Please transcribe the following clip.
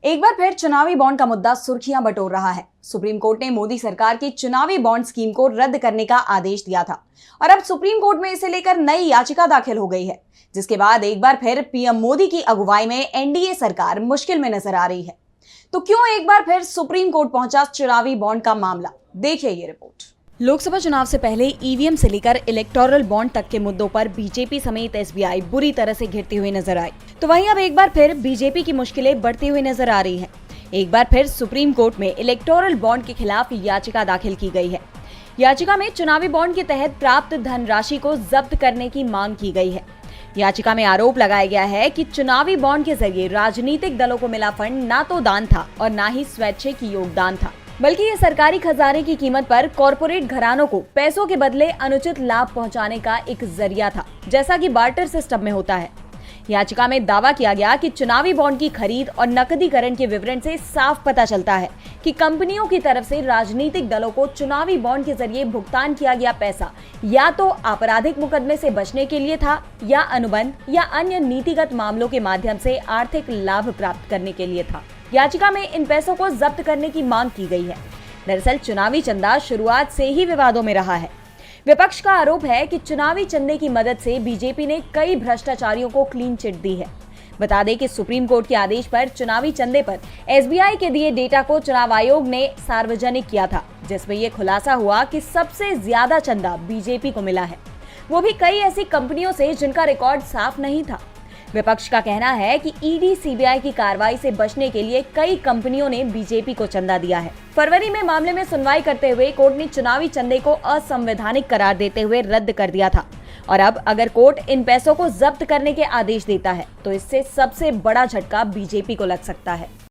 एक बार फिर चुनावी बॉन्ड का मुद्दा सुर्खियां बटोर रहा है। सुप्रीम कोर्ट ने मोदी सरकार की चुनावी बॉन्ड स्कीम को रद्द करने का आदेश दिया था और अब सुप्रीम कोर्ट में इसे लेकर नई याचिका दाखिल हो गई है, जिसके बाद एक बार फिर पीएम मोदी की अगुवाई में एनडीए सरकार मुश्किल में नजर आ रही है। तो क्यों एक बार फिर सुप्रीम कोर्ट पहुंचा चुनावी बॉन्ड का मामला? देखिए ये रिपोर्ट। लोकसभा चुनाव से पहले ईवीएम से लेकर इलेक्टोरल बॉन्ड तक के मुद्दों पर बीजेपी समेत एसबीआई बुरी तरह से घिरती हुई नजर आई। तो वहीं अब एक बार फिर बीजेपी की मुश्किलें बढ़ती हुई नजर आ रही हैं। एक बार फिर सुप्रीम कोर्ट में इलेक्टोरल बॉन्ड के खिलाफ याचिका दाखिल की गई है। याचिका में चुनावी बॉन्ड के तहत प्राप्त धनराशि को जब्त करने की मांग की गई है। याचिका में आरोप लगाया गया है कि चुनावी बॉन्ड के जरिए राजनीतिक दलों को मिला फंड ना तो दान था और ना ही स्वैच्छिक योगदान था, बल्कि ये सरकारी खजाने की कीमत पर कॉरपोरेट घरानों को पैसों के बदले अनुचित लाभ पहुंचाने का एक जरिया था, जैसा कि बार्टर सिस्टम में होता है। याचिका में दावा किया गया कि चुनावी बॉन्ड की खरीद और नकदीकरण के विवरण से साफ पता चलता है कि कंपनियों की तरफ से राजनीतिक दलों को चुनावी बॉन्ड के जरिए भुगतान किया गया पैसा या तो आपराधिक मुकदमे से बचने के लिए था या अनुबंध या अन्य नीतिगत मामलों के माध्यम से आर्थिक लाभ प्राप्त करने के लिए था। याचिका में इन पैसों को जब्त करने की मांग की गई है। दरअसल चुनावी चंदा शुरुआत से ही विवादों में रहा है। विपक्ष का आरोप है कि चुनावी चंदे की मदद से बीजेपी ने कई भ्रष्टाचारियों को क्लीन चिट दी है। बता दें कि सुप्रीम कोर्ट के आदेश पर चुनावी चंदे पर एसबीआई के दिए डेटा को चुनाव आयोग ने सार्वजनिक किया था, जिसमें यह खुलासा हुआ कि सबसे ज्यादा चंदा बीजेपी को मिला है, वो भी कई ऐसी कंपनियों से जिनका रिकॉर्ड साफ नहीं था। विपक्ष का कहना है कि ईडी सीबीआई की कार्रवाई से बचने के लिए कई कंपनियों ने बीजेपी को चंदा दिया है। फरवरी में मामले में सुनवाई करते हुए कोर्ट ने चुनावी चंदे को असंवैधानिक करार देते हुए रद्द कर दिया था और अब अगर कोर्ट इन पैसों को जब्त करने के आदेश देता है तो इससे सबसे बड़ा झटका बीजेपी को लग सकता है।